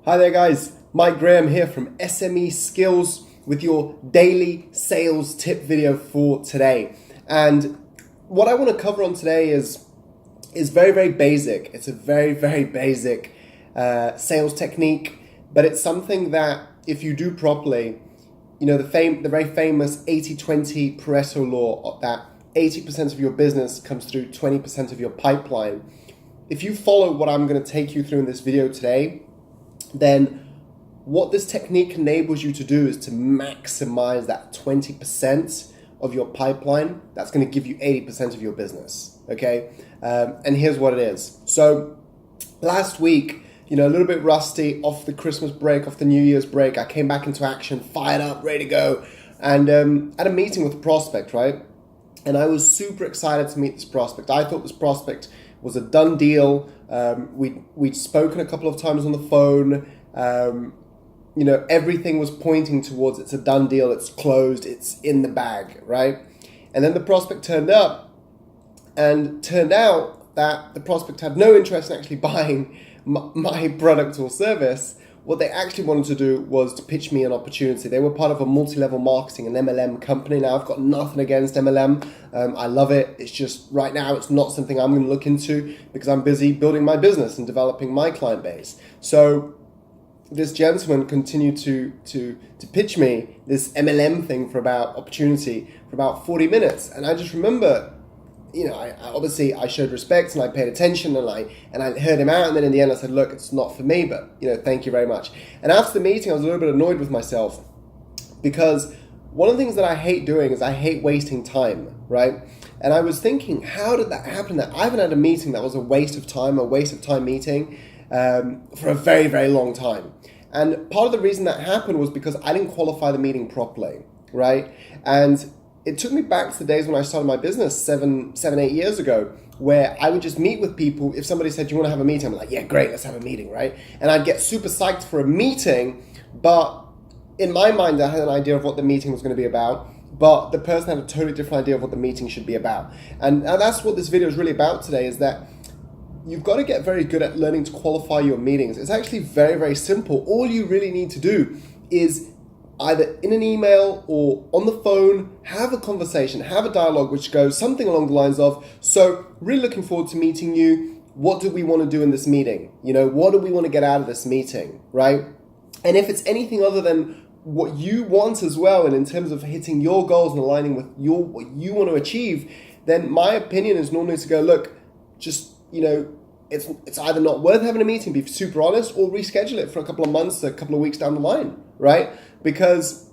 Hi there guys, Mike Graham here from SME Skills with your daily sales tip video for today. And what I want to cover on today is very basic. It's a very basic sales technique, but it's something that if you do properly, you know, the very famous 80-20 Pareto law, that 80% of your business comes through 20% of your pipeline. If you follow what I'm going to take you through in this video today, then what this technique enables you to do is to maximize that 20% of your pipeline. That's going to give you 80% of your business, okay? And here's what it is. So last week, you know, a little bit rusty off the Christmas break, off the New Year's break, I came back into action, fired up, ready to go, and had a meeting with a prospect, right? And I was super excited to meet this prospect. I thought this prospect was a done deal. We'd spoken a couple of times on the phone. You know, everything was pointing towards it's a done deal, it's closed, it's in the bag, right? And then the prospect turned up, and turned out that the prospect had no interest in actually buying my product or service. What they actually wanted to do was to pitch me an opportunity. They were part of a multi-level marketing, an MLM company. Now, I've got nothing against MLM. I love it. It's just right now, it's not something I'm going to look into because I'm busy building my business and developing my client base. So this gentleman continued to pitch me this MLM thing for about 40 minutes. And I just remember, you know, I obviously showed respect and I paid attention and I heard him out, and then in the end I said, look, it's not for me, but you know, thank you very much. And after the meeting, I was a little bit annoyed with myself because one of the things that I hate doing is I hate wasting time, right? And I was thinking, how did that happen? That I haven't had a meeting that was a waste of time meeting for a very long time. And part of the reason that happened was because I didn't qualify the meeting properly, right? And it took me back to the days when I started my business 8 years ago, where I would just meet with people. If somebody said, do you want to have a meeting? I'm like, yeah, great, let's have a meeting, right? And I'd get super psyched for a meeting, but in my mind, I had an idea of what the meeting was going to be about, but the person had a totally different idea of what the meeting should be about. And that's what this video is really about today, is that you've got to get very good at learning to qualify your meetings. It's actually very simple. All you really need to do is either in an email or on the phone, have a conversation, have a dialogue which goes something along the lines of, so really looking forward to meeting you. What do we want to do in this meeting? You know, what do we want to get out of this meeting, right? And if it's anything other than what you want as well, and in terms of hitting your goals and aligning with what you want to achieve, then my opinion is normally to go, look, just, you know, it's either not worth having a meeting, be super honest, or reschedule it for a couple of months, a couple of weeks down the line, right? Because,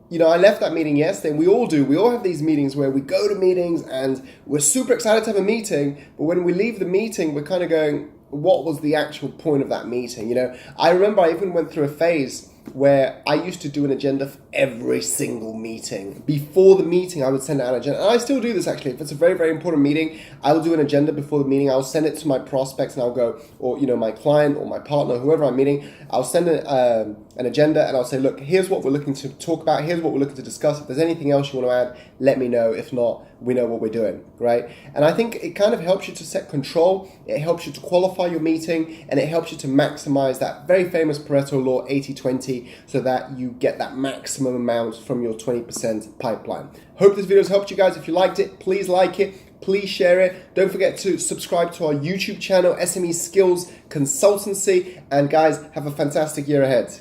you know, I left that meeting yesterday, and we all do. We all have these meetings where we go to meetings and we're super excited to have a meeting, but when we leave the meeting, we're kind of going, what was the actual point of that meeting? You know, I remember I even went through a phase where I used to do an agenda for every single meeting. Before the meeting, I would send out an agenda. And I still do this, actually. If it's a very important meeting, I will do an agenda before the meeting. I'll send it to my prospects, and I'll go, or, you know, my client or my partner, whoever I'm meeting, I'll send an agenda, and I'll say, look, here's what we're looking to talk about. Here's what we're looking to discuss. If there's anything else you want to add, let me know. If not, we know what we're doing, right? And I think it kind of helps you to set control. It helps you to qualify your meeting, and it helps you to maximize that very famous Pareto law, 80-20, so that you get that maximum amount from your 20% pipeline. Hope this video has helped you guys. If you liked it, please like it. Please share it. Don't forget to subscribe to our YouTube channel, SME Skills Consultancy. And guys, have a fantastic year ahead.